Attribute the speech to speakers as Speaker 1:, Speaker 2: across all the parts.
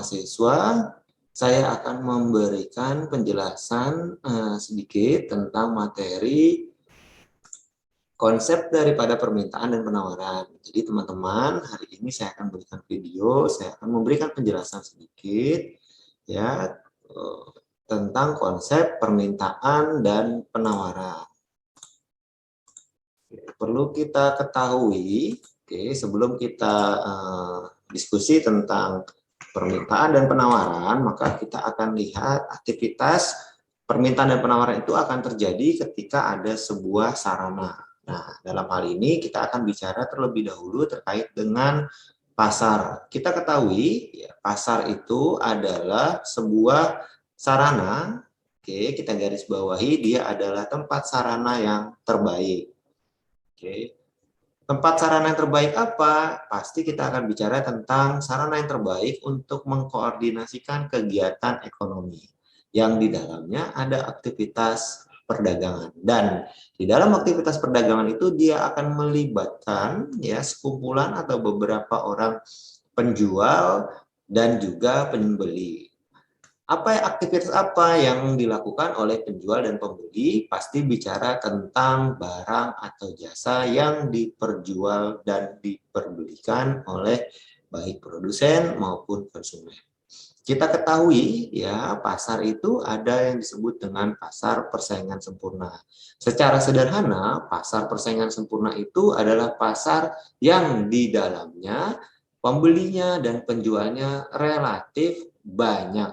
Speaker 1: mahasiswa, saya akan memberikan penjelasan sedikit tentang materi konsep daripada permintaan dan penawaran. Jadi teman-teman, hari ini saya akan berikan video, saya akan memberikan penjelasan sedikit ya tentang konsep permintaan dan penawaran. Perlu kita ketahui, sebelum kita diskusi tentang permintaan dan penawaran, maka kita akan lihat aktivitas permintaan dan penawaran itu akan terjadi ketika ada sebuah sarana. Nah, dalam hal ini kita akan bicara terlebih dahulu terkait dengan pasar. Kita ketahui, ya, pasar itu adalah sebuah sarana, kita garis bawahi, dia adalah tempat sarana yang terbaik. Tempat sarana yang terbaik apa? Pasti kita akan bicara tentang sarana yang terbaik untuk mengkoordinasikan kegiatan ekonomi yang di dalamnya ada aktivitas perdagangan, dan di dalam aktivitas perdagangan itu dia akan melibatkan ya sekumpulan atau beberapa orang penjual dan juga pembeli. Aktivitas apa yang dilakukan oleh penjual dan pembeli? Pasti bicara tentang barang atau jasa yang diperjual dan diperbelikan oleh baik produsen maupun konsumen. Kita ketahui ya, pasar itu ada yang disebut dengan pasar persaingan sempurna. Secara sederhana, pasar persaingan sempurna itu adalah pasar yang di dalamnya pembelinya dan penjualnya relatif banyak.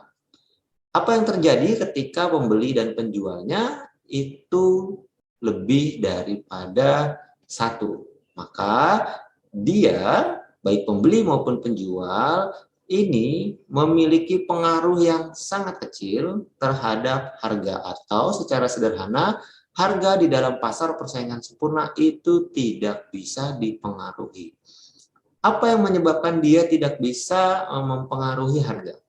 Speaker 1: Apa yang terjadi ketika pembeli dan penjualnya itu lebih daripada satu? Maka dia, baik pembeli maupun penjual, ini memiliki pengaruh yang sangat kecil terhadap harga, atau secara sederhana, harga di dalam pasar persaingan sempurna itu tidak bisa dipengaruhi. Apa yang menyebabkan dia tidak bisa mempengaruhi harga?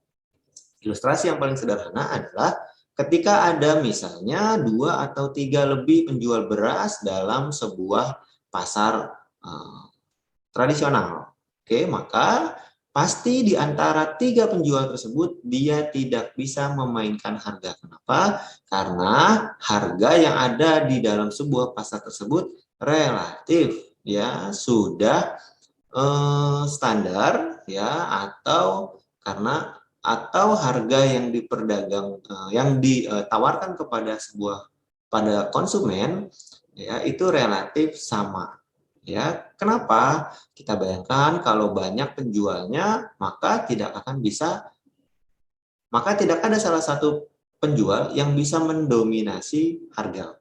Speaker 1: Ilustrasi yang paling sederhana adalah ketika ada misalnya 2 atau 3 lebih penjual beras dalam sebuah pasar tradisional. Maka pasti di antara 3 penjual tersebut dia tidak bisa memainkan harga. Kenapa? Karena harga yang ada di dalam sebuah pasar tersebut relatif ya sudah standar ya, atau harga yang ditawarkan pada konsumen ya itu relatif sama. Ya, kenapa? Kita bayangkan kalau banyak penjualnya, maka tidak ada salah satu penjual yang bisa mendominasi harga.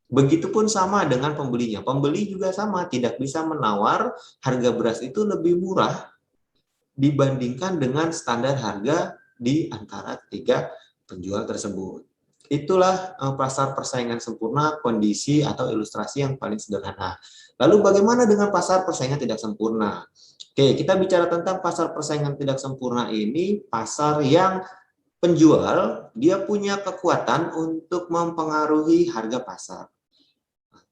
Speaker 1: Begitupun sama dengan pembelinya. Pembeli juga sama, tidak bisa menawar harga beras itu lebih murah dibandingkan dengan standar harga di antara 3 penjual tersebut. Itulah pasar persaingan sempurna, kondisi atau ilustrasi yang paling sederhana. Lalu bagaimana dengan pasar persaingan tidak sempurna? Kita bicara tentang pasar persaingan tidak sempurna ini, pasar yang penjual dia punya kekuatan untuk mempengaruhi harga pasar.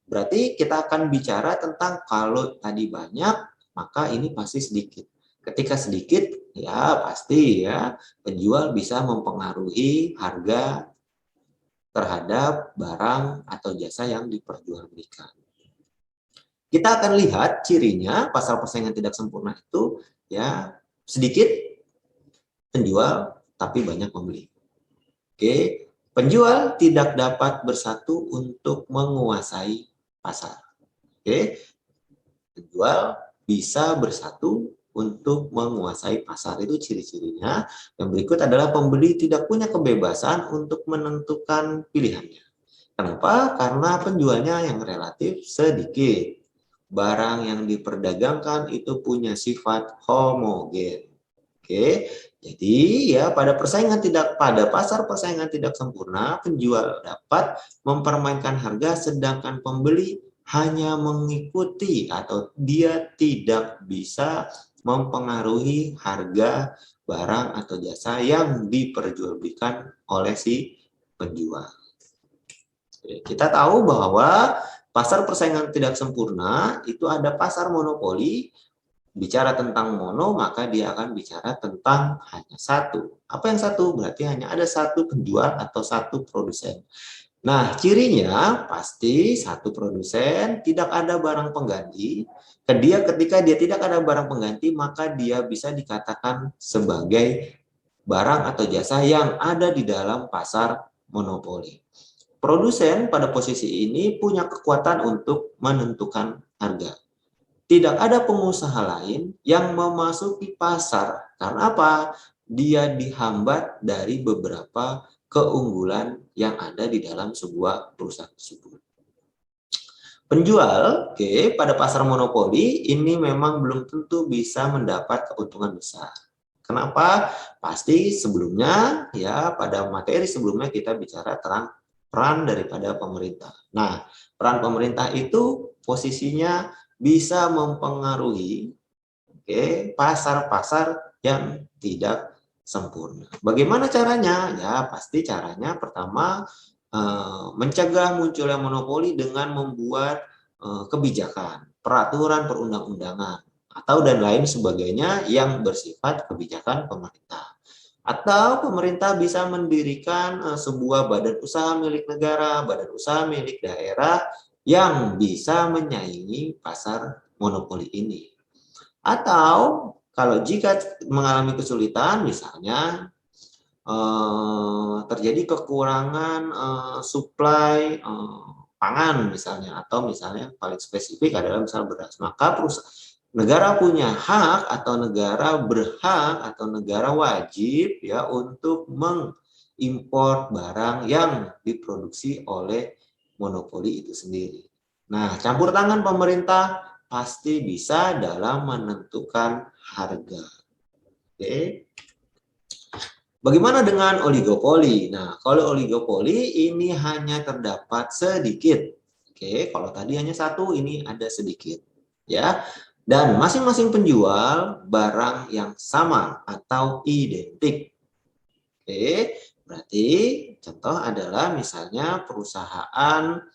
Speaker 1: Berarti kita akan bicara tentang kalau tadi banyak, maka ini pasti sedikit. Ketika sedikit, ya pasti ya penjual bisa mempengaruhi harga terhadap barang atau jasa yang diperjualbelikan. Kita akan lihat cirinya pasar persaingan tidak sempurna itu ya sedikit penjual tapi banyak pembeli. Penjual tidak dapat bersatu untuk menguasai pasar. Penjual bisa bersatu untuk menguasai pasar, itu ciri-cirinya. Yang berikut adalah pembeli tidak punya kebebasan untuk menentukan pilihannya. Kenapa? Karena penjualnya yang relatif sedikit. Barang yang diperdagangkan itu punya sifat homogen. Jadi ya pada pasar persaingan tidak sempurna, penjual dapat mempermainkan harga sedangkan pembeli hanya mengikuti atau dia tidak bisa mempengaruhi harga barang atau jasa yang diperjualbelikan oleh si penjual. Kita tahu bahwa pasar persaingan tidak sempurna itu ada pasar monopoli, bicara tentang mono, maka dia akan bicara tentang hanya satu. Apa yang satu? Berarti hanya ada satu penjual atau satu produsen. Nah, cirinya pasti satu produsen tidak ada barang pengganti. Ketika dia tidak ada barang pengganti, maka dia bisa dikatakan sebagai barang atau jasa yang ada di dalam pasar monopoli. Produsen pada posisi ini punya kekuatan untuk menentukan harga. Tidak ada pengusaha lain yang memasuki pasar. Karena apa? Dia dihambat dari beberapa keunggulan yang ada di dalam sebuah perusahaan tersebut. Penjual, pada pasar monopoli ini memang belum tentu bisa mendapat keuntungan besar. Kenapa? Pasti sebelumnya, ya pada materi sebelumnya kita bicara tentang peran daripada pemerintah. Nah, peran pemerintah itu posisinya bisa mempengaruhi pasar-pasar yang tidak sempurna. Bagaimana caranya? Ya, pasti caranya pertama mencegah munculnya monopoli dengan membuat kebijakan, peraturan perundang-undangan, atau dan lain sebagainya yang bersifat kebijakan pemerintah. Atau pemerintah bisa mendirikan sebuah badan usaha milik negara, badan usaha milik daerah yang bisa menyaingi pasar monopoli ini. Atau kalau jika mengalami kesulitan, misalnya terjadi kekurangan suplai pangan misalnya, atau misalnya paling spesifik adalah misal beras, maka negara punya hak atau negara berhak atau negara wajib ya untuk mengimpor barang yang diproduksi oleh monopoli itu sendiri. Nah, campur tangan pemerintah pasti bisa dalam menentukan harga. Oke. Bagaimana dengan oligopoli? Nah, kalau oligopoli ini hanya terdapat sedikit. Oke, kalau tadi hanya satu, ini ada sedikit. Ya. Dan masing-masing penjual barang yang sama atau identik. Oke, berarti contoh adalah misalnya perusahaan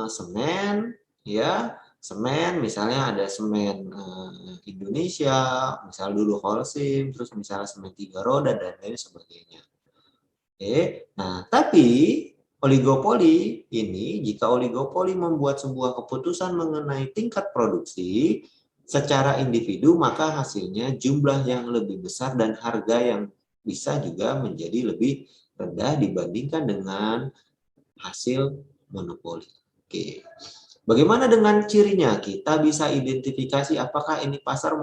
Speaker 1: semen, ya, semen misalnya ada semen Indonesia, misal dulu Holcim, terus misalnya semen 3 roda dan lain sebagainya. Oke, nah tapi oligopoli ini, jika oligopoli membuat sebuah keputusan mengenai tingkat produksi secara individu, maka hasilnya jumlah yang lebih besar dan harga yang bisa juga menjadi lebih rendah dibandingkan dengan hasil monopoli. Oke. Bagaimana dengan cirinya? Kita bisa identifikasi apakah ini pasar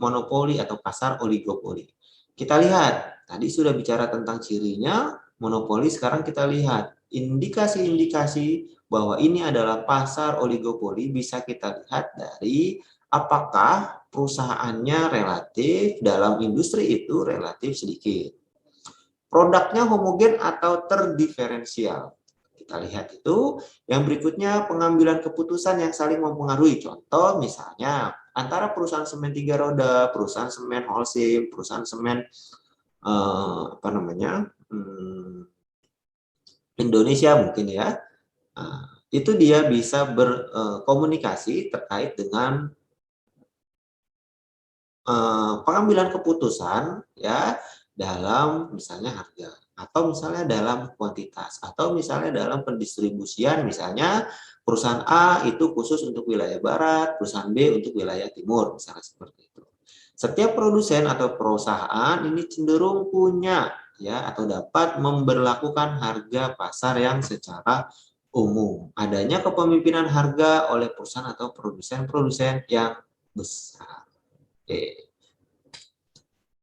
Speaker 1: monopoli atau pasar oligopoli. Kita lihat, tadi sudah bicara tentang cirinya, monopoli, sekarang kita lihat indikasi-indikasi bahwa ini adalah pasar oligopoli bisa kita lihat dari apakah perusahaannya relatif dalam industri itu relatif sedikit. Produknya homogen atau terdiferensial. Kita lihat itu. Yang berikutnya pengambilan keputusan yang saling mempengaruhi. Contoh misalnya antara perusahaan semen 3 roda, perusahaan semen Holcim, perusahaan semen Indonesia mungkin ya. Itu dia bisa berkomunikasi terkait dengan pengambilan keputusan ya dalam misalnya harga, atau misalnya dalam kuantitas, atau misalnya dalam pendistribusian, misalnya perusahaan A itu khusus untuk wilayah barat, perusahaan B untuk wilayah timur, misalnya seperti itu. Setiap produsen atau perusahaan ini cenderung punya ya atau dapat memberlakukan harga pasar yang secara umum. Adanya kepemimpinan harga oleh perusahaan atau produsen-produsen yang besar. Oke.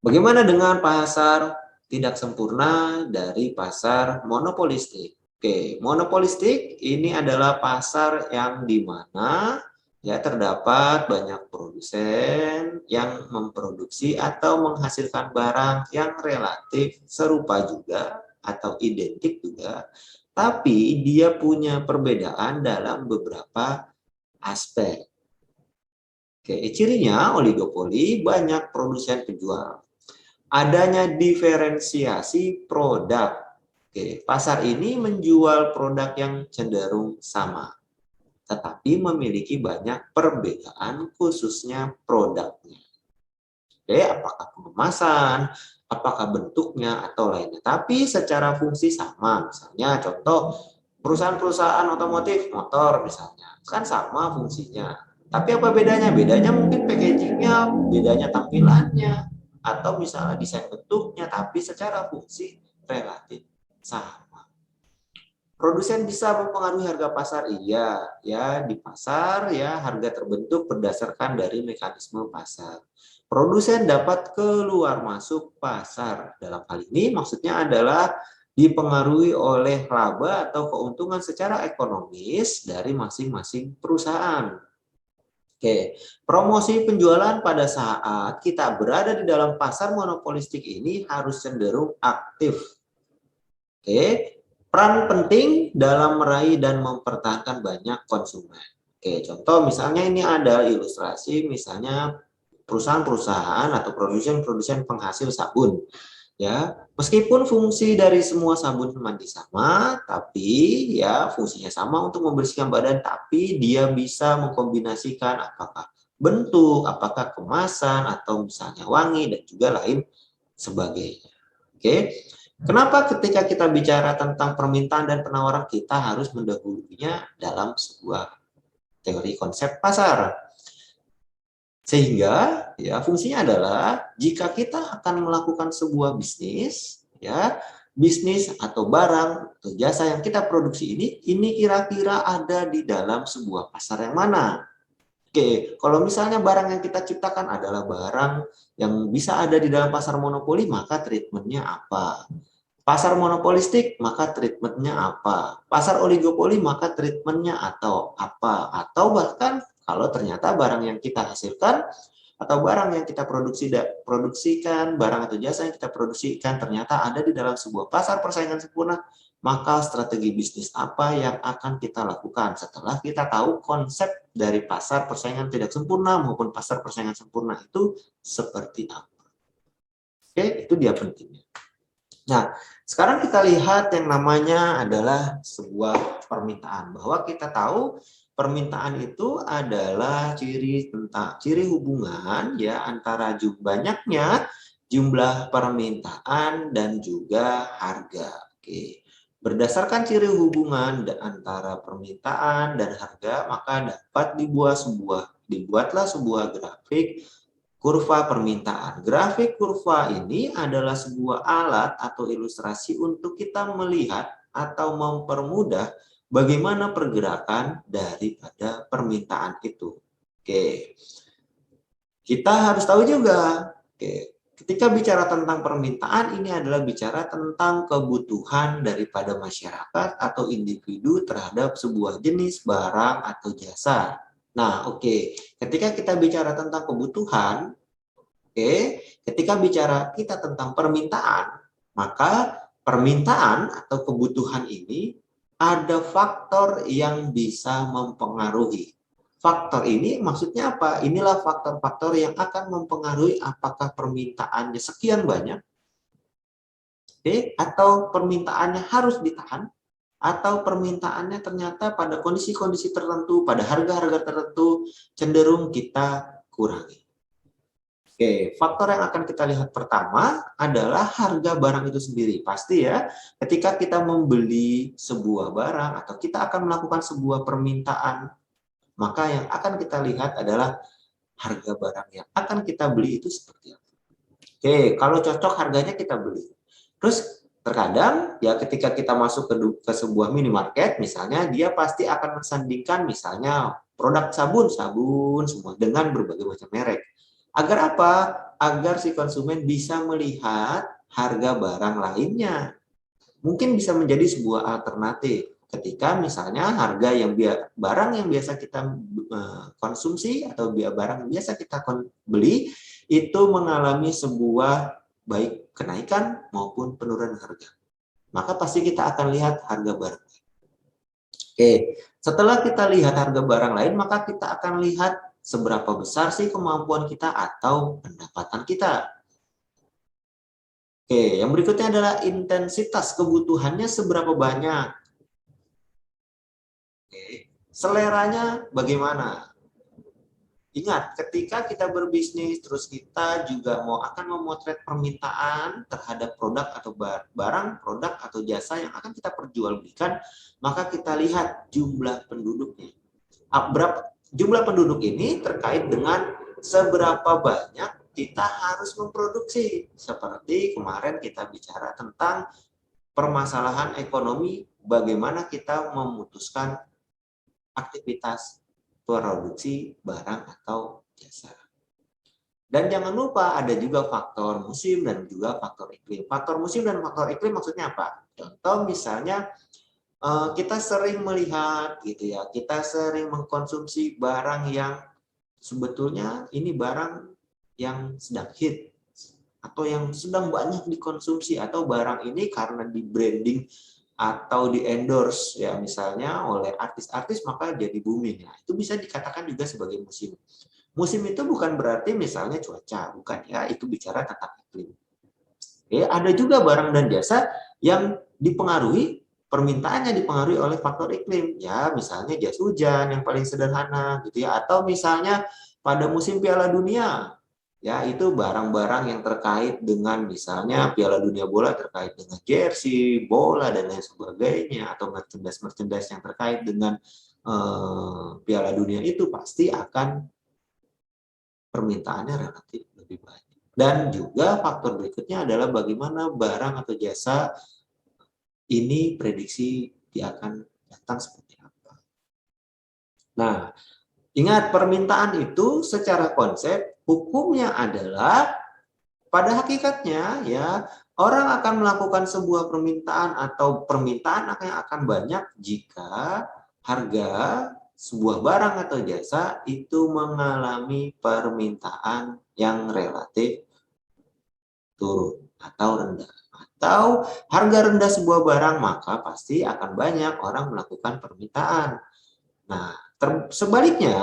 Speaker 1: Bagaimana dengan pasar tidak sempurna dari pasar monopolistik? Oke, monopolistik ini adalah pasar yang di mana ya terdapat banyak produsen yang memproduksi atau menghasilkan barang yang relatif serupa juga atau identik juga, tapi dia punya perbedaan dalam beberapa aspek. Oke, cirinya oligopoli, banyak produsen penjual. Adanya diferensiasi produk. Oke, pasar ini menjual produk yang cenderung sama. tetapi memiliki banyak perbedaan khususnya produknya. Oke, apakah pengemasan, apakah bentuknya, atau lainnya. Tapi secara fungsi sama, misalnya contoh perusahaan-perusahaan otomotif, motor misalnya, kan sama fungsinya. Tapi apa bedanya? Bedanya mungkin packagingnya, bedanya tampilannya, atau misalnya desain bentuknya, tapi secara fungsi relatif sama. Produsen bisa mempengaruhi harga pasar, iya, ya di pasar ya harga terbentuk berdasarkan dari mekanisme pasar. Produsen dapat keluar masuk pasar. Dalam hal ini maksudnya adalah dipengaruhi oleh laba atau keuntungan secara ekonomis dari masing-masing perusahaan. Oke, promosi penjualan pada saat kita berada di dalam pasar monopolistik ini harus cenderung aktif. Oke, peran penting dalam meraih dan mempertahankan banyak konsumen. Oke, contoh misalnya ini ada ilustrasi misalnya perusahaan-perusahaan atau produsen-produsen penghasil sabun. Ya, meskipun fungsi dari semua sabun mandi sama, tapi ya fungsinya sama untuk membersihkan badan, tapi dia bisa mengkombinasikan apakah bentuk, apakah kemasan, atau misalnya wangi dan juga lain sebagainya. Oke. Kenapa ketika kita bicara tentang permintaan dan penawaran kita harus mendahulunya dalam sebuah teori konsep pasar? Sehingga ya fungsinya adalah jika kita akan melakukan sebuah bisnis, ya bisnis atau barang atau jasa yang kita produksi ini kira-kira ada di dalam sebuah pasar yang mana? Oke, kalau misalnya barang yang kita ciptakan adalah barang yang bisa ada di dalam pasar monopoli, maka treatmentnya apa? Pasar monopolistik, maka treatmentnya apa? Pasar oligopoli, maka treatmentnya atau apa? Atau bahkan kalau ternyata barang yang kita hasilkan atau barang yang kita produksikan, barang atau jasa yang kita produksikan ternyata ada di dalam sebuah pasar persaingan sempurna, maka strategi bisnis apa yang akan kita lakukan setelah kita tahu konsep dari pasar persaingan tidak sempurna maupun pasar persaingan sempurna itu seperti apa. Oke, itu dia pentingnya. Nah, sekarang kita lihat yang namanya adalah sebuah permintaan. Bahwa kita tahu permintaan itu adalah ciri hubungan ya antara banyaknya jumlah permintaan dan juga harga. Oke. Berdasarkan ciri hubungan antara permintaan dan harga, maka dapat dibuatlah sebuah grafik kurva permintaan. Grafik kurva ini adalah sebuah alat atau ilustrasi untuk kita melihat atau mempermudah bagaimana pergerakan daripada permintaan itu. Oke. Kita harus tahu juga, ketika bicara tentang permintaan ini adalah bicara tentang kebutuhan daripada masyarakat atau individu terhadap sebuah jenis barang atau jasa. Nah, ketika kita bicara tentang kebutuhan, ketika bicara kita tentang permintaan, maka permintaan atau kebutuhan ini ada faktor yang bisa mempengaruhi. Faktor ini maksudnya apa? Inilah faktor-faktor yang akan mempengaruhi apakah permintaannya sekian banyak, atau permintaannya harus ditahan, atau permintaannya ternyata pada kondisi-kondisi tertentu, pada harga-harga tertentu cenderung kita kurangi. Faktor yang akan kita lihat pertama adalah harga barang itu sendiri. Pasti ya, ketika kita membeli sebuah barang atau kita akan melakukan sebuah permintaan, maka yang akan kita lihat adalah harga barang yang akan kita beli itu seperti apa. Kalau cocok harganya kita beli. Terus terkadang ya ketika kita masuk ke sebuah minimarket misalnya, dia pasti akan mensandingkan misalnya produk sabun semua dengan berbagai macam merek. Agar apa? Agar si konsumen bisa melihat harga barang lainnya. Mungkin bisa menjadi sebuah alternatif ketika misalnya harga yang barang yang biasa kita konsumsi atau barang yang biasa kita beli itu mengalami sebuah baik kenaikan maupun penurunan harga. Maka pasti kita akan lihat harga barang. Setelah kita lihat harga barang lain, maka kita akan lihat seberapa besar sih kemampuan kita atau pendapatan kita. Yang berikutnya adalah intensitas kebutuhannya seberapa banyak. seleranya bagaimana? Ingat, ketika kita berbisnis, terus kita juga akan memotret permintaan terhadap produk atau barang, produk atau jasa yang akan kita perjualbelikan, maka kita lihat jumlah penduduknya. Berapa jumlah penduduk ini terkait dengan seberapa banyak kita harus memproduksi. Seperti kemarin kita bicara tentang permasalahan ekonomi, bagaimana kita memutuskan aktivitas produksi barang atau jasa. Dan jangan lupa ada juga faktor musim dan juga faktor iklim. Faktor musim dan faktor iklim maksudnya apa? Contoh misalnya kita sering melihat gitu ya, kita sering mengkonsumsi barang yang sebetulnya ini barang yang sedang hit atau yang sedang banyak dikonsumsi, atau barang ini karena di branding atau di endorse ya misalnya oleh artis-artis maka jadi booming. Nah, itu bisa dikatakan juga sebagai musim. Musim itu bukan berarti misalnya cuaca, bukan ya, itu bicara tentang iklim. Oke, ada juga barang dan jasa yang dipengaruhi, permintaannya dipengaruhi oleh faktor iklim. Ya, misalnya jas hujan yang paling sederhana gitu ya, atau misalnya pada musim Piala Dunia. Ya, itu barang-barang yang terkait dengan misalnya Piala Dunia bola terkait dengan jersey, bola dan lain sebagainya, atau merchandise-merchandise yang terkait dengan Piala Dunia itu pasti akan permintaannya relatif lebih banyak. Dan juga faktor berikutnya adalah bagaimana barang atau jasa ini prediksi dia akan datang seperti apa. Nah, ingat permintaan itu secara konsep hukumnya adalah pada hakikatnya ya orang akan melakukan sebuah permintaan atau permintaan akan banyak jika harga sebuah barang atau jasa itu mengalami permintaan yang relatif turun atau rendah. Atau harga rendah sebuah barang, maka pasti akan banyak orang melakukan permintaan. Nah, sebaliknya,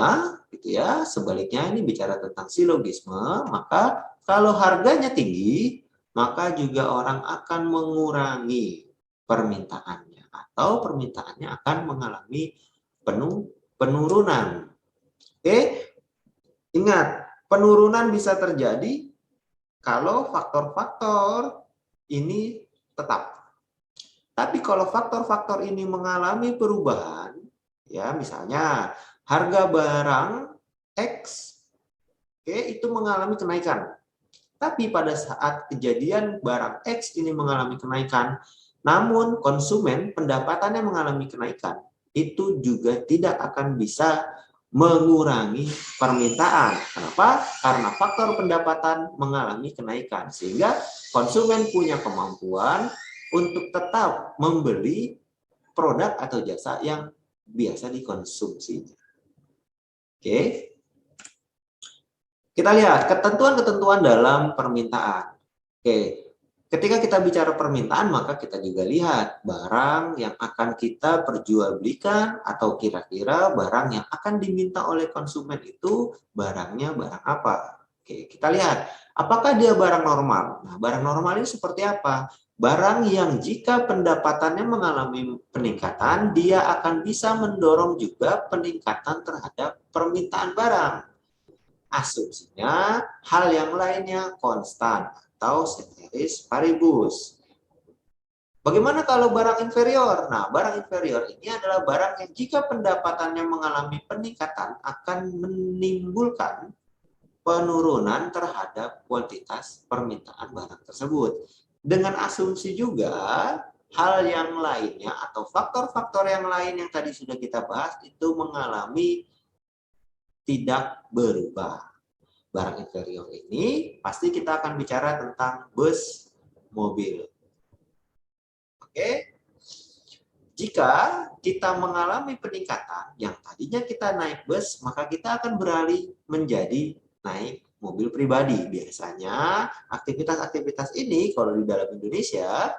Speaker 1: gitu ya, sebaliknya ini bicara tentang silogisme, maka kalau harganya tinggi, maka juga orang akan mengurangi permintaannya atau permintaannya akan mengalami penurunan. Oke, ingat, penurunan bisa terjadi kalau faktor-faktor ini tetap. Tapi kalau faktor-faktor ini mengalami perubahan, ya misalnya harga barang X, oke, itu mengalami kenaikan. Tapi pada saat kejadian barang X ini mengalami kenaikan, namun konsumen pendapatannya mengalami kenaikan, itu juga tidak akan bisa mengurangi permintaan. Kenapa? Karena faktor pendapatan mengalami kenaikan, sehingga konsumen punya kemampuan untuk tetap membeli produk atau jasa yang biasa dikonsumsi. Oke, kita lihat ketentuan-ketentuan dalam permintaan. Oke, ketika kita bicara permintaan, maka kita juga lihat barang yang akan kita perjualbelikan atau kira-kira barang yang akan diminta oleh konsumen itu barangnya barang apa. Oke, kita lihat apakah dia barang normal. Nah, barang normal ini seperti apa? Barang yang jika pendapatannya mengalami peningkatan, dia akan bisa mendorong juga peningkatan terhadap permintaan barang. Asumsinya hal yang lainnya konstan atau ceteris paribus. Bagaimana kalau barang inferior? Nah, barang inferior ini adalah barang yang jika pendapatannya mengalami peningkatan akan menimbulkan penurunan terhadap kuantitas permintaan barang tersebut. Dengan asumsi juga hal yang lainnya atau faktor-faktor yang lain yang tadi sudah kita bahas itu mengalami tidak berubah. Barang inferior ini pasti kita akan bicara tentang bus, mobil. Oke. Jika kita mengalami peningkatan yang tadinya kita naik bus, maka kita akan beralih menjadi naik mobil pribadi. Biasanya aktivitas-aktivitas ini kalau di dalam Indonesia,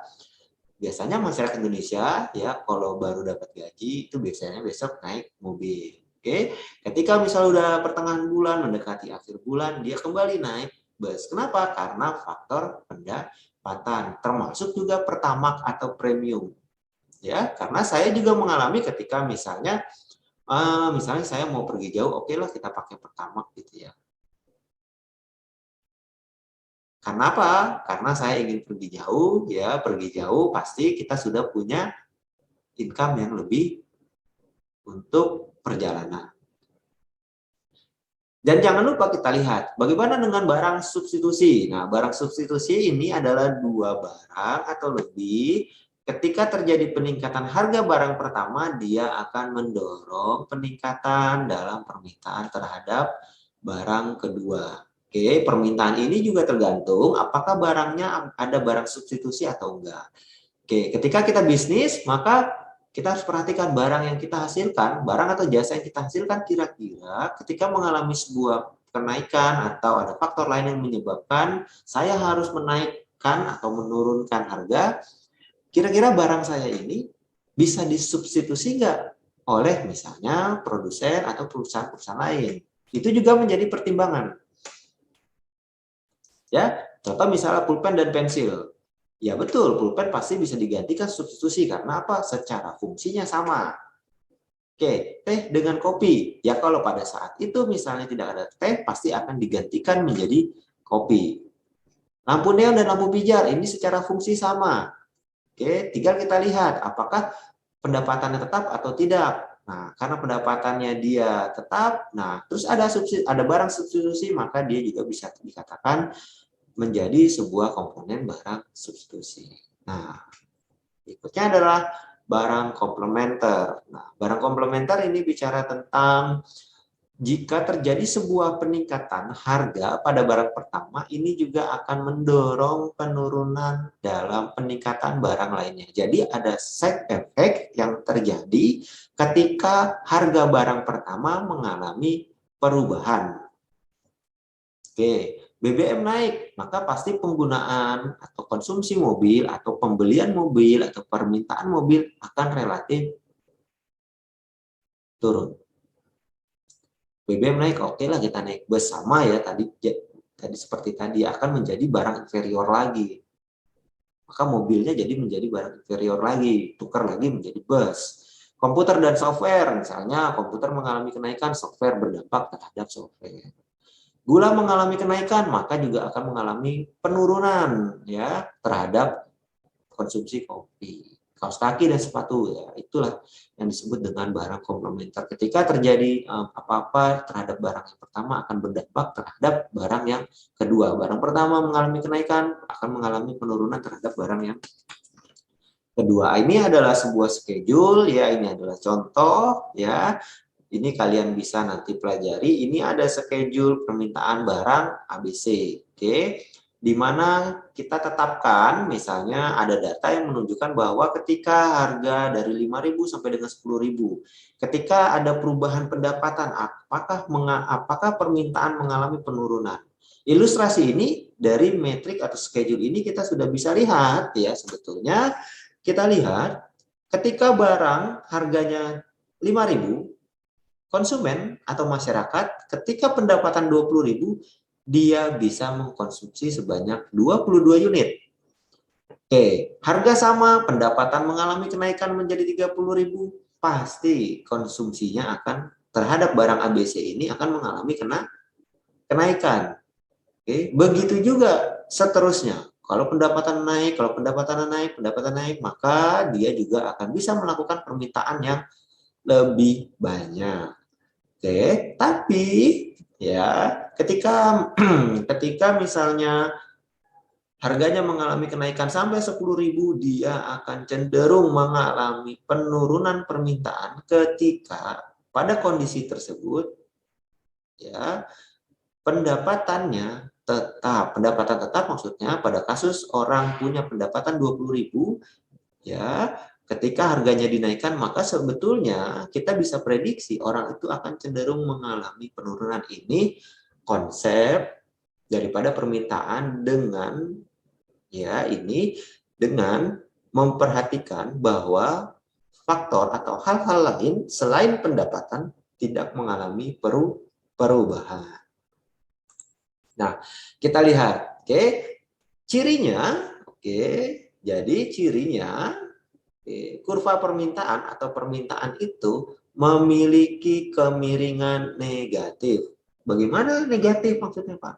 Speaker 1: biasanya masyarakat Indonesia ya kalau baru dapat gaji itu biasanya besok naik mobil. Oke, ketika misalnya udah pertengahan bulan mendekati akhir bulan dia kembali naik bus. Kenapa? Karena faktor pendapatan, termasuk juga pertamax atau premium. Ya, karena saya juga mengalami ketika misalnya Misalnya saya mau pergi jauh, oke lah kita pakai Pertamax gitu ya. Karena apa? Karena saya ingin pergi jauh, ya pergi jauh pasti kita sudah punya income yang lebih untuk perjalanan. Dan jangan lupa kita lihat bagaimana dengan barang substitusi. Nah, barang substitusi ini adalah dua barang atau lebih. Ketika terjadi peningkatan harga barang pertama, dia akan mendorong peningkatan dalam permintaan terhadap barang kedua. Oke, permintaan ini juga tergantung apakah barangnya ada barang substitusi atau enggak. Oke, ketika kita bisnis, maka kita harus perhatikan barang yang kita hasilkan, barang atau jasa yang kita hasilkan kira-kira ketika mengalami sebuah kenaikan atau ada faktor lain yang menyebabkan saya harus menaikkan atau menurunkan harga, kira-kira barang saya ini bisa disubstitusi nggak oleh misalnya produsen atau perusahaan-perusahaan lain. Itu juga menjadi pertimbangan. Ya, contoh misalnya pulpen dan pensil. Ya betul, pulpen pasti bisa digantikan substitusi karena apa? Secara fungsinya sama. Oke, teh dengan kopi. Ya kalau pada saat itu misalnya tidak ada teh, pasti akan digantikan menjadi kopi. Lampu neon dan lampu pijar ini secara fungsi sama. Oke, tinggal kita lihat apakah pendapatannya tetap atau tidak. Nah, karena pendapatannya dia tetap, nah terus ada barang substitusi, maka dia juga bisa dikatakan menjadi sebuah komponen barang substitusi. Nah, berikutnya adalah barang komplementer. Nah, barang komplementer ini bicara tentang jika terjadi sebuah peningkatan harga pada barang pertama, ini juga akan mendorong penurunan dalam peningkatan barang lainnya. Jadi ada side effect yang terjadi ketika harga barang pertama mengalami perubahan. Oke, BBM naik, maka pasti penggunaan atau konsumsi mobil atau pembelian mobil atau permintaan mobil akan relatif turun. BBM naik, oke lah kita naik bus sama ya tadi seperti tadi akan menjadi barang inferior lagi. Maka mobilnya jadi menjadi barang inferior lagi, tukar lagi menjadi bus. Komputer dan software, misalnya komputer mengalami kenaikan, software berdampak terhadap software. Gula mengalami kenaikan, maka juga akan mengalami penurunan ya terhadap konsumsi kopi. Kaos kaki dan sepatu ya itulah yang disebut dengan barang komplementer. Ketika terjadi apa-apa terhadap barang yang pertama akan berdampak terhadap barang yang kedua. Barang pertama mengalami kenaikan akan mengalami penurunan terhadap barang yang kedua. Ini adalah sebuah schedule ya, ini adalah contoh ya. Ini kalian bisa nanti pelajari. Ini ada schedule permintaan barang ABC. Oke. Di mana kita tetapkan misalnya ada data yang menunjukkan bahwa ketika harga dari 5.000 sampai dengan 10.000, ketika ada perubahan pendapatan, apakah permintaan mengalami penurunan. Ilustrasi ini dari metrik atau schedule ini kita sudah bisa lihat ya, sebetulnya kita lihat ketika barang harganya 5.000, konsumen atau masyarakat ketika pendapatan 20.000 dia bisa mengkonsumsi sebanyak 22 unit. Oke, harga sama, pendapatan mengalami kenaikan menjadi 30.000, pasti konsumsinya akan terhadap barang ABC ini akan mengalami kenaikan. Oke, begitu juga seterusnya. Kalau pendapatan naik, pendapatan naik, maka dia juga akan bisa melakukan permintaan yang lebih banyak. Oke, tapi ya ketika ketika misalnya harganya mengalami kenaikan sampai 10.000, dia akan cenderung mengalami penurunan permintaan ketika pada kondisi tersebut ya pendapatan tetap maksudnya pada kasus orang punya pendapatan 20.000 ya. Ketika harganya dinaikkan, maka sebetulnya kita bisa prediksi orang itu akan cenderung mengalami penurunan. Ini konsep daripada permintaan dengan memperhatikan bahwa faktor atau hal-hal lain selain pendapatan tidak mengalami perubahan. Nah, kita lihat, oke, cirinya, oke, jadi cirinya kurva permintaan atau permintaan itu memiliki kemiringan negatif. Bagaimana negatif maksudnya, Pak?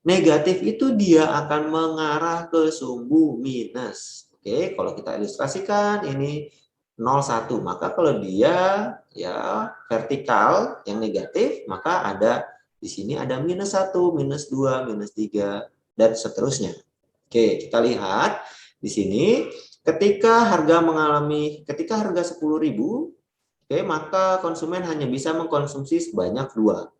Speaker 1: Negatif itu dia akan mengarah ke sumbu minus. Oke, kalau kita ilustrasikan ini 0,1, maka kalau dia ya vertikal yang negatif, maka ada di sini ada -1, -2, -3 dan seterusnya. Oke, kita lihat di sini ketika harga 10.000, oke, maka konsumen hanya bisa mengkonsumsi sebanyak 2.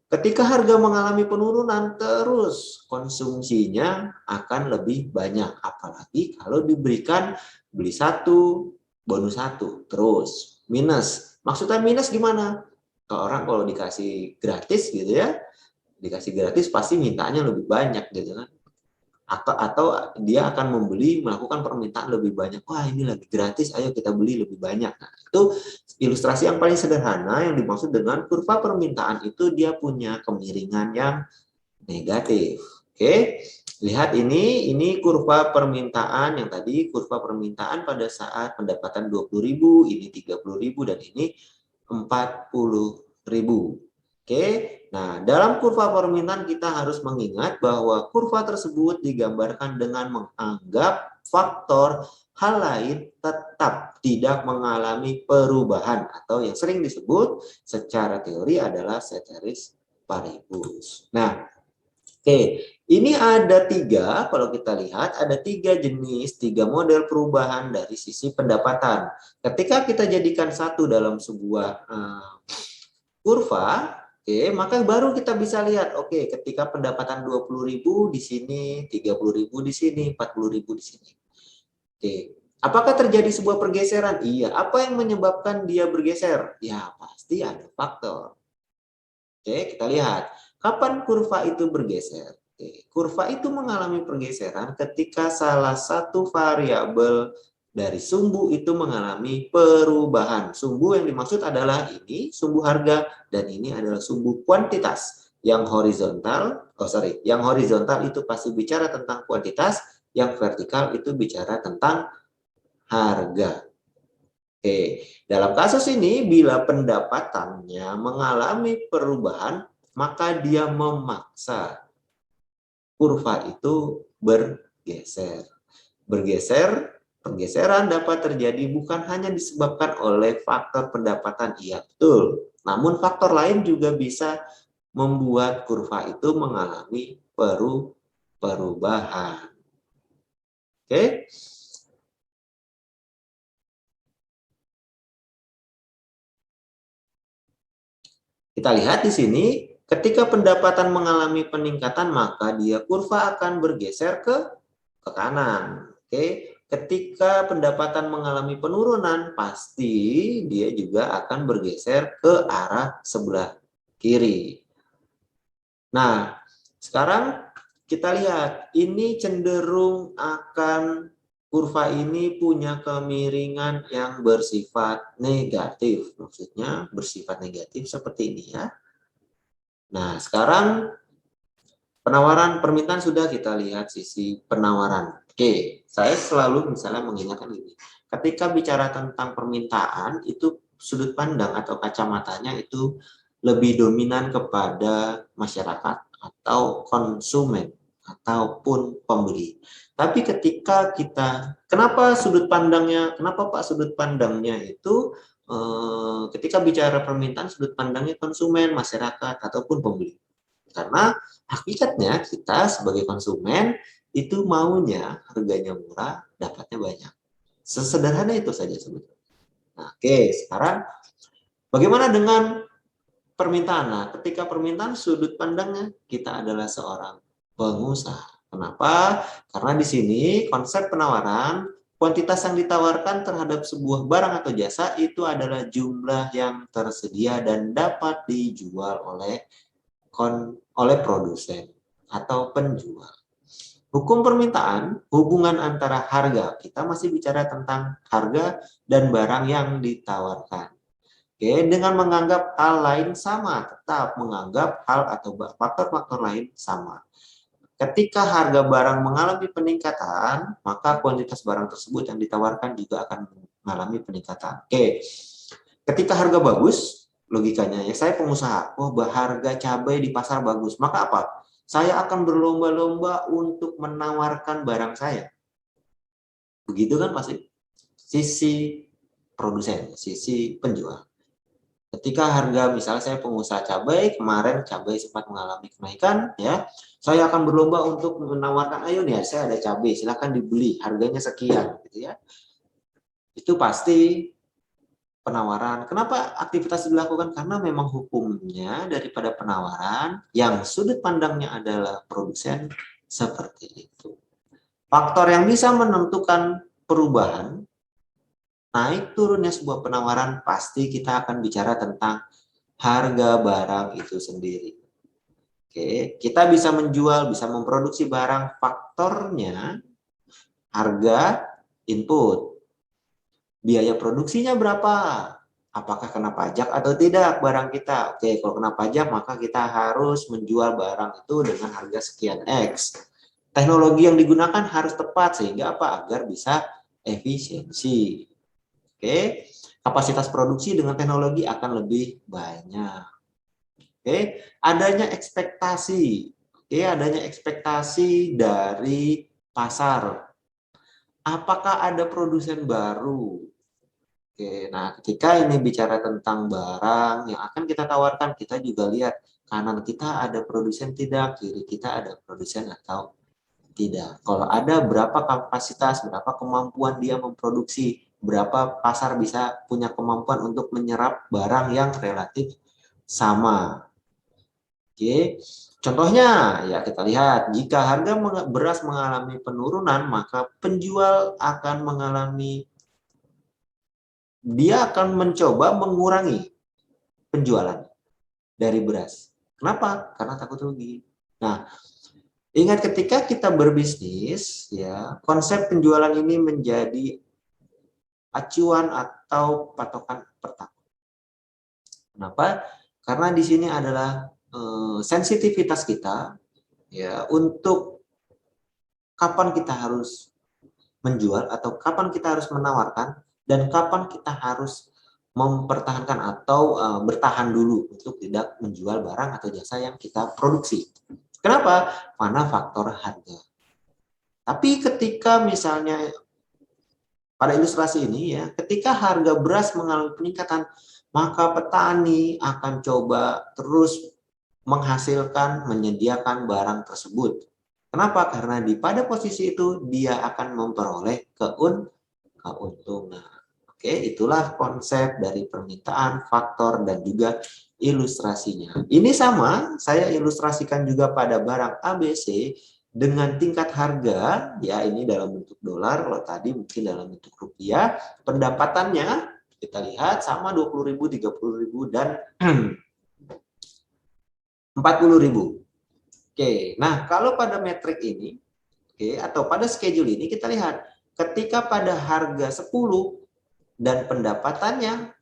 Speaker 1: Ketika harga mengalami penurunan, terus konsumsinya akan lebih banyak. Apalagi kalau diberikan beli 1, bonus 1. Terus minus. Maksudnya minus gimana? Ke orang kalau dikasih gratis gitu ya, dikasih gratis pasti mintanya lebih banyak gitu kan. Atau dia akan melakukan permintaan lebih banyak. Wah, ini lagi gratis, ayo kita beli lebih banyak. Nah, itu ilustrasi yang paling sederhana yang dimaksud dengan kurva permintaan itu dia punya kemiringan yang negatif. Oke, lihat ini kurva permintaan yang tadi, kurva permintaan pada saat pendapatan 20.000, ini 30.000 dan ini 40.000. Oke, nah dalam kurva permintaan kita harus mengingat bahwa kurva tersebut digambarkan dengan menganggap faktor hal lain tetap tidak mengalami perubahan atau yang sering disebut secara teori adalah ceteris paribus. Nah, oke, ini ada 3, kalau kita lihat ada 3 jenis, 3 model perubahan dari sisi pendapatan. Ketika kita jadikan satu dalam sebuah kurva, oke, maka baru kita bisa lihat, oke, ketika pendapatan 20.000 di sini, 30.000 di sini, 40.000 di sini. Oke, apakah terjadi sebuah pergeseran? Iya. Apa yang menyebabkan dia bergeser? Ya, pasti ada faktor. Oke, kita lihat. Kapan kurva itu bergeser? Oke, kurva itu mengalami pergeseran ketika salah satu variabel dari sumbu itu mengalami perubahan. Sumbu yang dimaksud adalah ini, sumbu harga, dan ini adalah sumbu kuantitas. Yang horizontal itu pasti bicara tentang kuantitas, yang vertikal itu bicara tentang harga. Oke, dalam kasus ini bila pendapatannya mengalami perubahan, maka dia memaksa kurva itu bergeser. Pergeseran dapat terjadi bukan hanya disebabkan oleh faktor pendapatan, iya betul. Namun faktor lain juga bisa membuat kurva itu mengalami perubahan. Oke? Kita lihat di sini, ketika pendapatan mengalami peningkatan, maka dia kurva akan bergeser ke kanan. Oke, ketika pendapatan mengalami penurunan, pasti dia juga akan bergeser ke arah sebelah kiri. Nah, sekarang kita lihat, ini cenderung akan kurva ini punya kemiringan yang bersifat negatif. Maksudnya bersifat negatif seperti ini ya. Nah, sekarang penawaran permintaan sudah kita lihat sisi penawaran. Oke, saya selalu misalnya mengingatkan ini. Ketika bicara tentang permintaan, itu sudut pandang atau kacamatanya itu lebih dominan kepada masyarakat atau konsumen ataupun pembeli. Tapi ketika kenapa Pak sudut pandangnya itu ketika bicara permintaan sudut pandangnya konsumen, masyarakat ataupun pembeli? Karena hakikatnya kita sebagai konsumen itu maunya harganya murah, dapatnya banyak. Sesederhana itu saja sebetulnya. Nah, oke, sekarang bagaimana dengan permintaan? Nah, ketika permintaan sudut pandangnya kita adalah seorang pengusaha. Kenapa? Karena di sini konsep penawaran, kuantitas yang ditawarkan terhadap sebuah barang atau jasa itu adalah jumlah yang tersedia dan dapat dijual oleh produsen atau penjual. Hukum permintaan, hubungan antara harga, kita masih bicara tentang harga dan barang yang ditawarkan. Oke, dengan menganggap hal lain sama, tetap menganggap hal atau faktor-faktor lain sama. Ketika harga barang mengalami peningkatan, maka kuantitas barang tersebut yang ditawarkan juga akan mengalami peningkatan. Oke, Ketika harga bagus, logikanya ya saya pengusaha, oh harga cabai di pasar bagus, maka apa? Saya akan berlomba-lomba untuk menawarkan barang saya. Begitu kan pasti sisi produsen, sisi penjual. Ketika harga misalnya saya pengusaha cabai, kemarin cabai sempat mengalami kenaikan, ya, saya akan berlomba untuk menawarkan, ayo nih, saya ada cabai, silahkan dibeli, harganya sekian, gitu ya. Itu pasti penawaran. Kenapa aktivitas dilakukan? Karena memang hukumnya daripada penawaran yang sudut pandangnya adalah produsen seperti itu. Faktor yang bisa menentukan perubahan naik turunnya sebuah penawaran pasti kita akan bicara tentang harga barang itu sendiri. Oke, kita bisa menjual, bisa memproduksi barang, faktornya harga input. Biaya produksinya berapa? Apakah kena pajak atau tidak barang kita? Oke, kalau kena pajak maka kita harus menjual barang itu dengan harga sekian X. Teknologi yang digunakan harus tepat sehingga apa? Agar bisa efisiensi. Oke, kapasitas produksi dengan teknologi akan lebih banyak. Oke, adanya ekspektasi. Oke, adanya ekspektasi dari pasar. Apakah ada produsen baru? Oke, nah ketika ini bicara tentang barang yang akan kita tawarkan, kita juga lihat kanan kita ada produsen tidak, kiri kita ada produsen atau tidak. Kalau ada berapa kapasitas, berapa kemampuan dia memproduksi, berapa pasar bisa punya kemampuan untuk menyerap barang yang relatif sama. Oke, contohnya ya kita lihat jika harga beras mengalami penurunan, maka penjual akan mencoba mengurangi penjualan dari beras. Kenapa? Karena takut rugi. Nah, ingat ketika kita berbisnis, ya konsep penjualan ini menjadi acuan atau patokan pertama. Kenapa? Karena di sini adalah sensitivitas kita, ya untuk kapan kita harus menjual atau kapan kita harus menawarkan dan kapan kita harus mempertahankan atau bertahan dulu untuk tidak menjual barang atau jasa yang kita produksi. Kenapa? Karena faktor harga. Tapi ketika misalnya pada ilustrasi ini ya, ketika harga beras mengalami peningkatan, maka petani akan coba terus menghasilkan, menyediakan barang tersebut. Kenapa? Karena pada posisi itu dia akan memperoleh keuntungan. Oke, itulah konsep dari permintaan, faktor, dan juga ilustrasinya. Ini sama, saya ilustrasikan juga pada barang ABC dengan tingkat harga, ya ini dalam bentuk dolar, kalau tadi mungkin dalam bentuk rupiah, pendapatannya kita lihat sama 20.000, 30.000, dan 40.000. Oke, nah kalau pada metrik ini, oke, atau pada schedule ini kita lihat, ketika pada harga 10 dan pendapatannya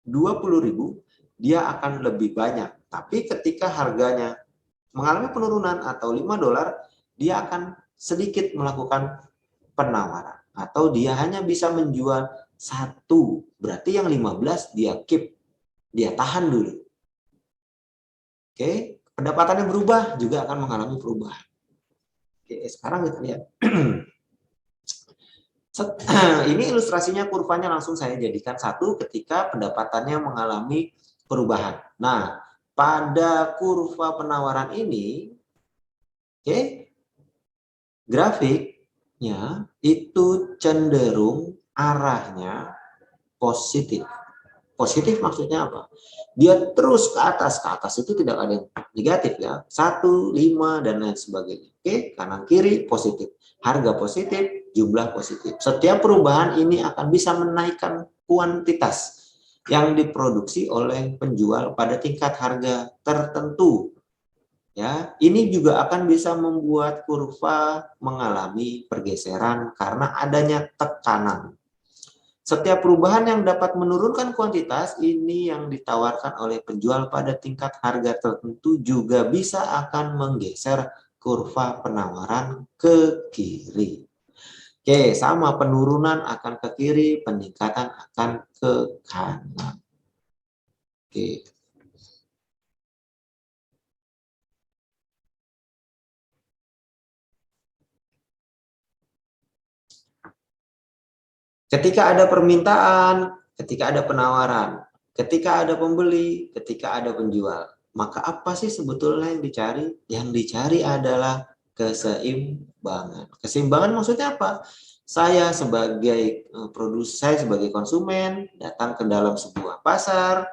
Speaker 1: 20.000, dia akan lebih banyak. Tapi ketika harganya mengalami penurunan atau $5, dia akan sedikit melakukan penawaran. Atau dia hanya bisa menjual satu. Berarti yang 15 dia keep, dia tahan dulu. Oke, pendapatannya berubah, juga akan mengalami perubahan. Oke, sekarang kita lihat. Ini ilustrasinya, kurvanya langsung saya jadikan satu ketika pendapatannya mengalami perubahan. Nah, pada kurva penawaran ini, oke, grafiknya itu cenderung arahnya positif. Positif maksudnya apa? Dia terus ke atas itu tidak ada yang negatif ya. 1, 5, dan lain sebagainya. Oke, kanan kiri positif. Harga positif, jumlah positif. Setiap perubahan ini akan bisa menaikkan kuantitas yang diproduksi oleh penjual pada tingkat harga tertentu. Ya, ini juga akan bisa membuat kurva mengalami pergeseran karena adanya tekanan. Setiap perubahan yang dapat menurunkan kuantitas ini yang ditawarkan oleh penjual pada tingkat harga tertentu juga bisa akan menggeser kurva penawaran ke kiri. Oke, sama, penurunan akan ke kiri, peningkatan akan ke kanan. Oke. Ketika ada permintaan, ketika ada penawaran, ketika ada pembeli, ketika ada penjual, maka apa sih sebetulnya yang dicari? Yang dicari adalah keseimbangan. Keseimbangan maksudnya apa? Saya sebagai produsen, saya sebagai konsumen datang ke dalam sebuah pasar,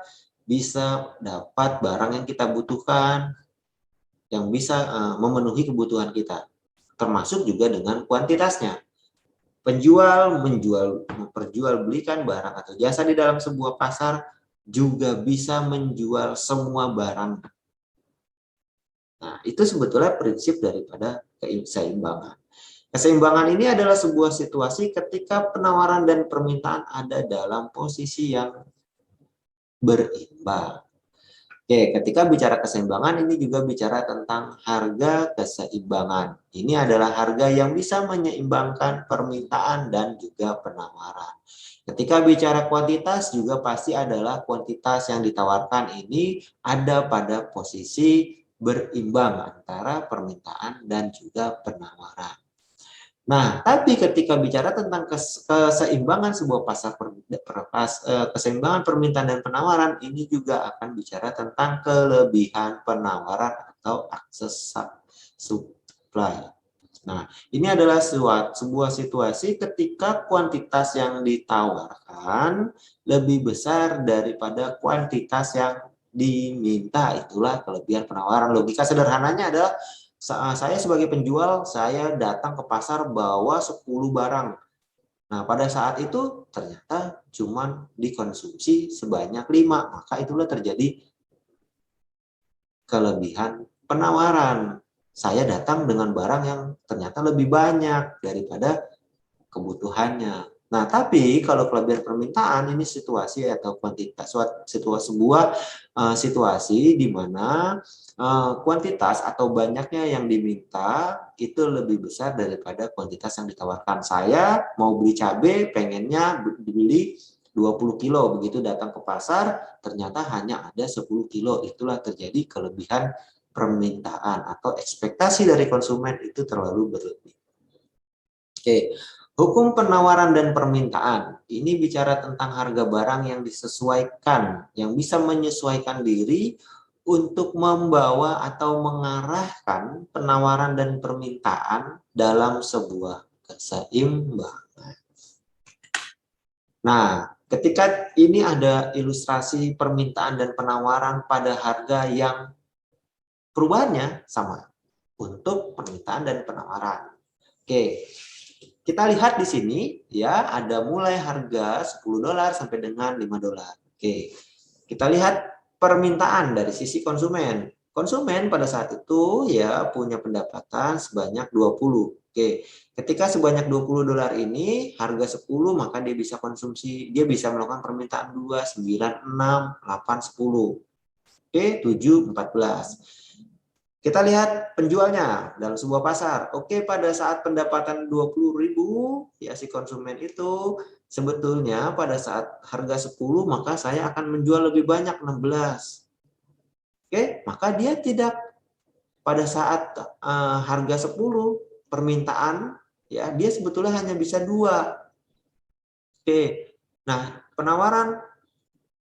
Speaker 1: bisa dapat barang yang kita butuhkan, yang bisa memenuhi kebutuhan kita, termasuk juga dengan kuantitasnya. Penjual memperjualbelikan barang atau jasa di dalam sebuah pasar juga bisa menjual semua barang. Nah, itu sebetulnya prinsip daripada keseimbangan. Keseimbangan ini adalah sebuah situasi ketika penawaran dan permintaan ada dalam posisi yang berimbang. Oke, ketika bicara keseimbangan ini juga bicara tentang harga keseimbangan. Ini adalah harga yang bisa menyeimbangkan permintaan dan juga penawaran. Ketika bicara kuantitas juga pasti adalah kuantitas yang ditawarkan ini ada pada posisi berimbang antara permintaan dan juga penawaran. Nah, tapi ketika bicara tentang keseimbangan sebuah pasar, keseimbangan permintaan dan penawaran, ini juga akan bicara tentang kelebihan penawaran atau akses supply. Nah, ini adalah sebuah situasi ketika kuantitas yang ditawarkan lebih besar daripada kuantitas yang diminta. Itulah kelebihan penawaran. Logika sederhananya adalah saya sebagai penjual, saya datang ke pasar bawa 10 barang. Nah, pada saat itu ternyata cuma dikonsumsi sebanyak 5, maka itulah terjadi kelebihan penawaran. Saya datang dengan barang yang ternyata lebih banyak daripada kebutuhannya. Nah, tapi kalau kelebihan permintaan ini situasi atau kuantitas sebuah situasi di mana kuantitas atau banyaknya yang diminta itu lebih besar daripada kuantitas yang ditawarkan. Saya mau beli cabai, pengennya beli 20 kilo, begitu datang ke pasar ternyata hanya ada 10 kilo. Itulah terjadi kelebihan permintaan atau ekspektasi dari konsumen itu terlalu berlebih. Oke, hukum penawaran dan permintaan. Ini bicara tentang harga barang yang disesuaikan, yang bisa menyesuaikan diri untuk membawa atau mengarahkan penawaran dan permintaan dalam sebuah keseimbangan. Nah, ketika ini ada ilustrasi permintaan dan penawaran pada harga yang perubahannya sama untuk permintaan dan penawaran. Oke. Kita lihat di sini ya ada mulai harga $10 sampai dengan $5. Oke. Kita lihat permintaan dari sisi konsumen. Konsumen pada saat itu ya punya pendapatan sebanyak 20. Oke. Ketika sebanyak $20 ini harga 10 maka dia bisa konsumsi, dia bisa melakukan permintaan 2, 9, 6, 8, 10. Oke, 7, 14. Kita lihat penjualnya dalam sebuah pasar. Oke, pada saat pendapatan 20.000 ya si konsumen itu sebetulnya pada saat harga 10 maka saya akan menjual lebih banyak 16. Oke, maka dia tidak pada saat harga 10 permintaan ya dia sebetulnya hanya bisa 2. Oke. Nah, penawaran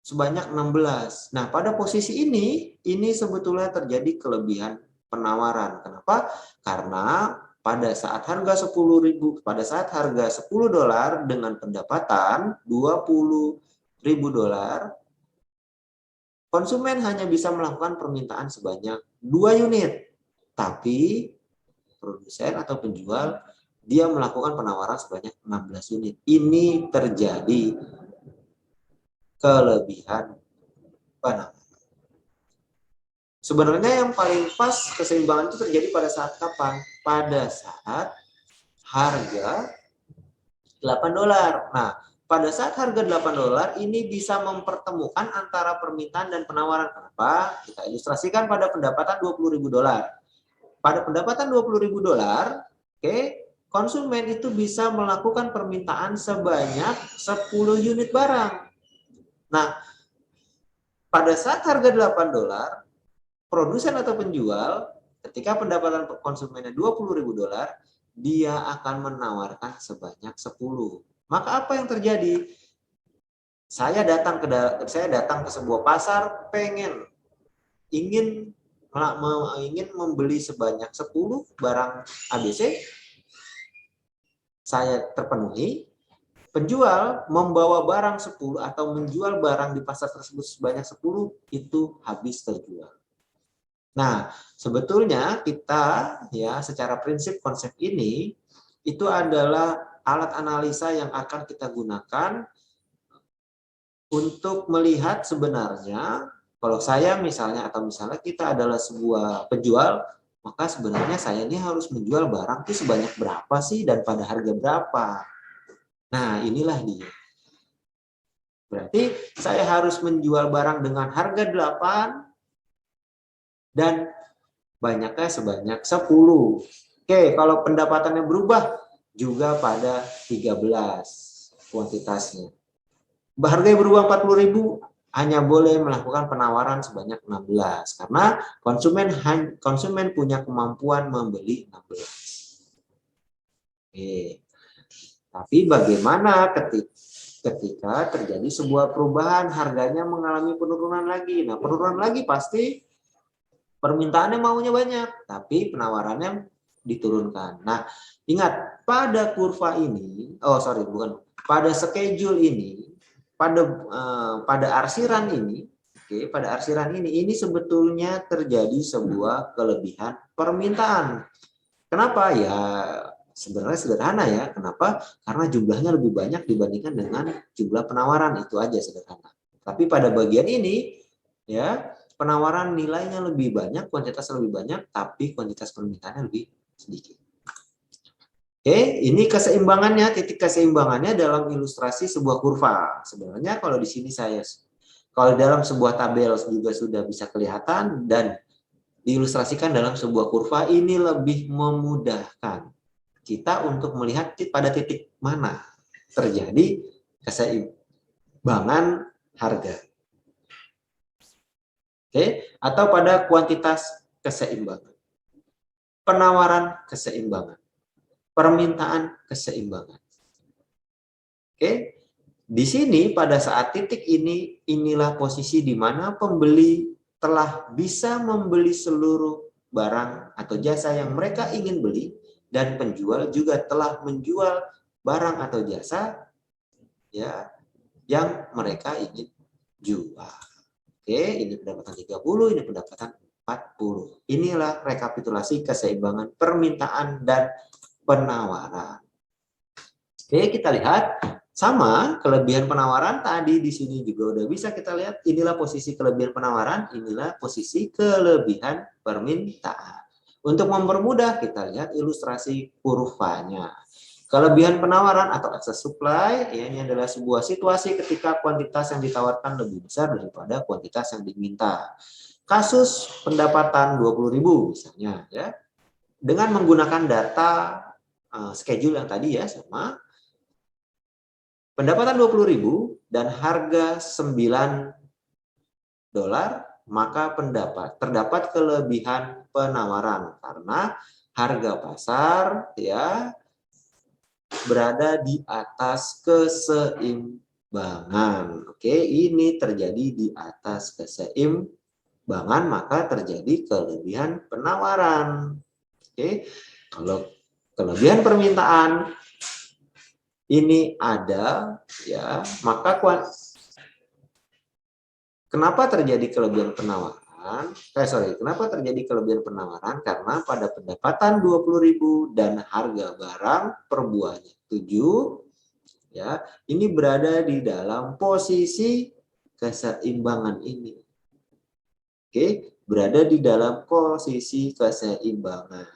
Speaker 1: sebanyak 16. Nah, pada posisi ini sebetulnya terjadi kelebihan penawaran. Kenapa? Karena pada saat harga 10.000, pada saat harga $10 dengan pendapatan $20.000, konsumen hanya bisa melakukan permintaan sebanyak 2 unit. Tapi produsen atau penjual dia melakukan penawaran sebanyak 16 unit. Ini terjadi kelebihan penawaran. Sebenarnya yang paling pas keseimbangan itu terjadi pada saat kapan? Pada saat harga $8. Nah, pada saat harga $8 ini bisa mempertemukan antara permintaan dan penawaran. Kenapa? Kita ilustrasikan pada pendapatan $20.000. Pada pendapatan $20.000, oke, konsumen itu bisa melakukan permintaan sebanyak 10 unit barang. Nah, pada saat harga $8, produsen atau penjual ketika pendapatan konsumennya $20.000, dia akan menawarkan sebanyak 10. Maka apa yang terjadi? Saya datang ke sebuah pasar, ingin membeli sebanyak 10 barang ABC, saya terpenuhi. Penjual membawa barang 10 atau menjual barang di pasar tersebut sebanyak 10, itu habis terjual. Nah, sebetulnya kita ya secara prinsip konsep ini itu adalah alat analisa yang akan kita gunakan untuk melihat sebenarnya kalau saya misalnya kita adalah sebuah penjual, maka sebenarnya saya ini harus menjual barang itu sebanyak berapa sih dan pada harga berapa. Nah, inilah dia. Berarti saya harus menjual barang dengan harga 8 dan banyaknya sebanyak 10. Oke, kalau pendapatannya berubah juga pada 13 kuantitasnya. Harganya berubah 40.000, hanya boleh melakukan penawaran sebanyak 16 karena konsumen punya kemampuan membeli 16. Oke. Tapi bagaimana ketika terjadi sebuah perubahan, harganya mengalami penurunan lagi. Nah, penurunan lagi pasti permintaannya maunya banyak, tapi penawarannya diturunkan. Nah, ingat pada kurva ini, pada schedule ini, pada arsiran ini, pada arsiran ini sebetulnya terjadi sebuah kelebihan permintaan. Kenapa? Ya sebenarnya sederhana ya. Kenapa? Karena jumlahnya lebih banyak dibandingkan dengan jumlah penawaran, itu aja sederhana. Tapi pada bagian ini ya penawaran nilainya lebih banyak, kuantitasnya lebih banyak, tapi kuantitas permintaannya lebih sedikit. Oke, ini keseimbangannya, titik keseimbangannya dalam ilustrasi sebuah kurva. Sebenarnya kalau di sini kalau dalam sebuah tabel juga sudah bisa kelihatan dan diilustrasikan dalam sebuah kurva, ini lebih memudahkan kita untuk melihat pada titik mana terjadi keseimbangan harga. Oke, atau pada kuantitas keseimbangan. Penawaran keseimbangan. Permintaan keseimbangan. Oke. Di sini pada saat titik ini, inilah posisi di mana pembeli telah bisa membeli seluruh barang atau jasa yang mereka ingin beli dan penjual juga telah menjual barang atau jasa ya yang mereka ingin jual. Oke, ini pendapatan 30, ini pendapatan 40. Inilah rekapitulasi keseimbangan permintaan dan penawaran. Oke, kita lihat sama kelebihan penawaran tadi di sini juga udah bisa kita lihat. Inilah posisi kelebihan penawaran, inilah posisi kelebihan permintaan. Untuk mempermudah kita lihat ilustrasi kurvanya. Kelebihan penawaran atau excess supply ya, ini adalah sebuah situasi ketika kuantitas yang ditawarkan lebih besar daripada kuantitas yang diminta. Kasus pendapatan 20.000 misalnya ya. Dengan menggunakan data schedule yang tadi ya sama pendapatan 20.000 dan harga $9, maka terdapat kelebihan penawaran karena harga pasar ya berada di atas keseimbangan. Oke, ini terjadi di atas keseimbangan, maka terjadi kelebihan penawaran. Oke, kalau kelebihan permintaan ini ada ya, maka kenapa terjadi kelebihan penawaran? Kenapa terjadi kelebihan penawaran? Karena pada pendapatan 20.000 dan harga barang per buahnya 7 ya, ini berada di dalam posisi keseimbangan ini. Oke, berada di dalam posisi keseimbangan.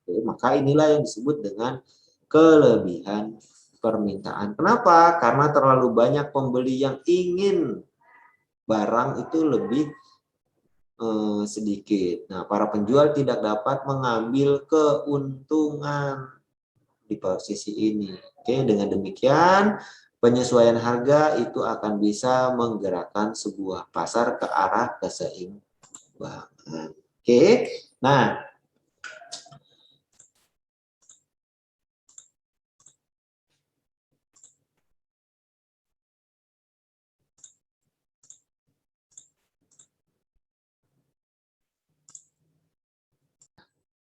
Speaker 1: Oke, maka inilah yang disebut dengan kelebihan permintaan. Kenapa? Karena terlalu banyak pembeli yang ingin barang itu lebih sedikit. Nah, para penjual tidak dapat mengambil keuntungan di posisi ini. Oke, dengan demikian Penyesuaian harga itu akan bisa menggerakkan sebuah pasar ke arah keseimbangan. Oke, nah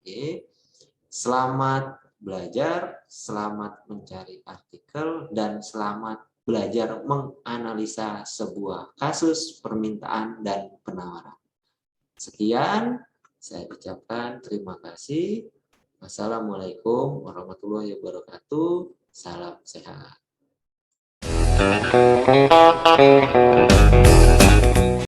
Speaker 1: oke. Selamat belajar, selamat mencari artikel, dan selamat belajar menganalisa sebuah kasus permintaan dan penawaran. Sekian, saya ucapkan terima kasih. Wassalamualaikum warahmatullahi wabarakatuh. Salam sehat.